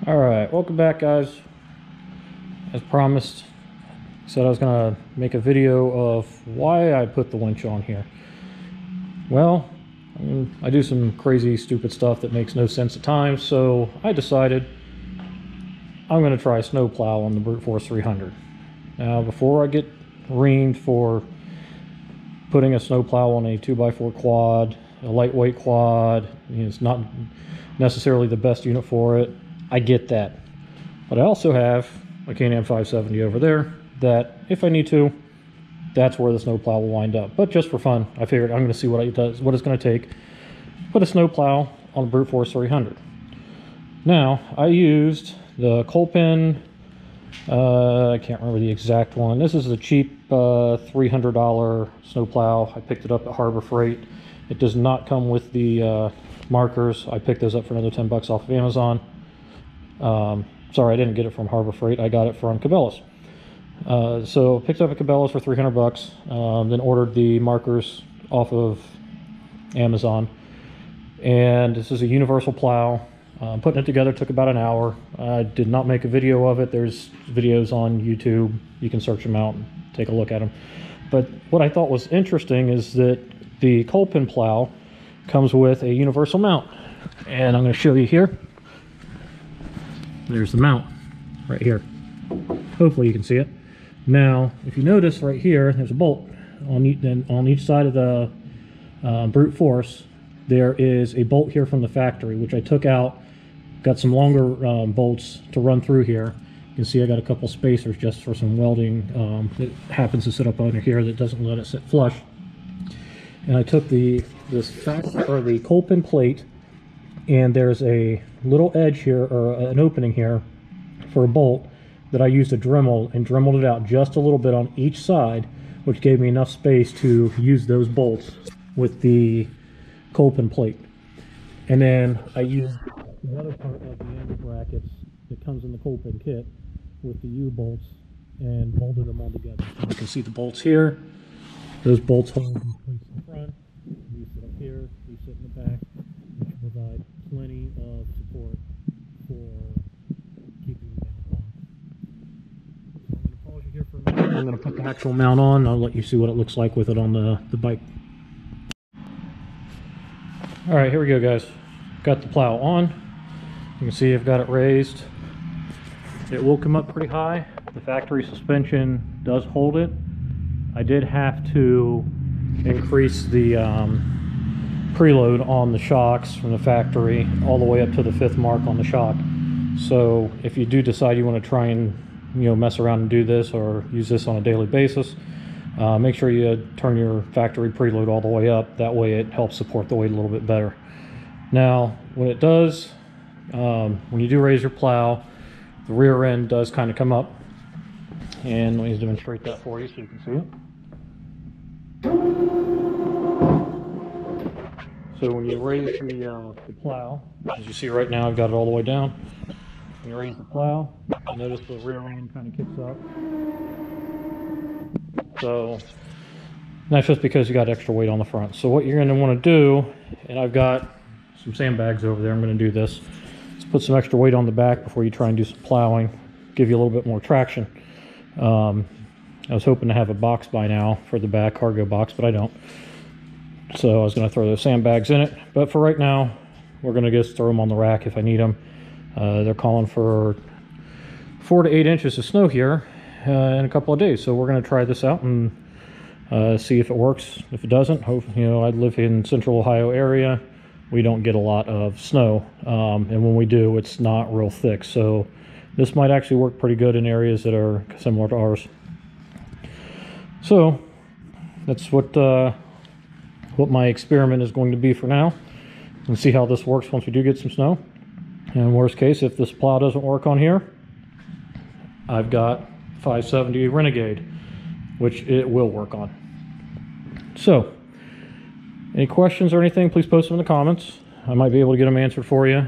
All right, welcome back, guys. As promised, I said I was gonna make a video of why I put the winch on here. Well, I do some crazy stupid stuff that makes no sense at times, so I decided I'm gonna try a snow plow on the Brute Force 300. Now, before I get reamed for putting a snow plow on a 2x4 quad, a lightweight quad, it's not necessarily the best unit for it. I get that, but I also have a Can-Am 570 over there that if I need to, that's where the snow plow will wind up. But just for fun, I figured I'm going to see what it does, what it's going to take, put a snow plow on a Brute Force 300. Now, I used the Kolpin, I can't remember the exact one. This is a cheap $300 snow plow. I picked it up at Harbor Freight. It does not come with the markers. I picked those up for another 10 bucks off of Amazon. Sorry, I didn't get it from Harbor Freight. I got it from Cabela's. So picked up at Cabela's for 300 bucks. Then ordered the markers off of Amazon. And this is a universal plow. Putting it together took about an hour. I did not make a video of it. There's videos on YouTube. You can search them out and take a look at them. But what I thought was interesting is that the Kolpin plow comes with a universal mount. And I'm going to show you here. There's the mount right here. Hopefully you can see it. Now, if you notice right here, there's a bolt on each side of the Brute Force. There is a bolt here from the factory, which I took out. Got some longer bolts to run through here. You can see I got a couple spacers just for some welding that happens to sit up under here that doesn't let it sit flush. And I took this Kolpin plate, and there's a little edge here, or an opening here for a bolt that I used to dremeled it out just a little bit on each side, which gave me enough space to use those bolts with the Kolpin plate. And then I used the other part of the angle brackets that comes in the Kolpin kit with the U-bolts and bolted them all together. So you can see the bolts here. Those bolts hold these plates in the front. These sit up here, these sit in the back, which provide plenty of support for keeping the mount on. So I'm going to pause you here for a minute. I'm going to put the actual mount on. I'll let you see what it looks like with it on the bike. Alright, here we go, guys. Got the plow on. You can see I've got it raised. It will come up pretty high. The factory suspension does hold it. I did have to increase the preload on the shocks from the factory all the way up to the 5th mark on the shock. So if you do decide you want to try and mess around and do this or use this on a daily basis, make sure you turn your factory preload all the way up. That way it helps support the weight a little bit better. Now when it does, when you do raise your plow, the rear end does kind of come up, and let me demonstrate that for you so you can see it. So when you raise the plow, as you see right now, I've got it all the way down. When you raise the plow, you notice the rear end kind of kicks up. So that's just because you got extra weight on the front. So what you're going to want to do, and I've got some sandbags over there, I'm going to do this. Let's put some extra weight on the back before you try and do some plowing, give you a little bit more traction. I was hoping to have a box by now for the back, cargo box, but I don't. So I was going to throw those sandbags in it. But for right now, we're going to just throw them on the rack if I need them. They're calling for 4 to 8 inches of snow here in a couple of days. So we're going to try this out and see if it works. If it doesn't, I live in Central Ohio area. We don't get a lot of snow. And when we do, it's not real thick. So this might actually work pretty good in areas that are similar to ours. So that's what my experiment is going to be for now, and see how this works once we do get some snow. And worst case, if this plow doesn't work on here, I've got 570 Renegade, which it will work on. So any questions or anything, please post them in the comments. I might be able to get them answered for you.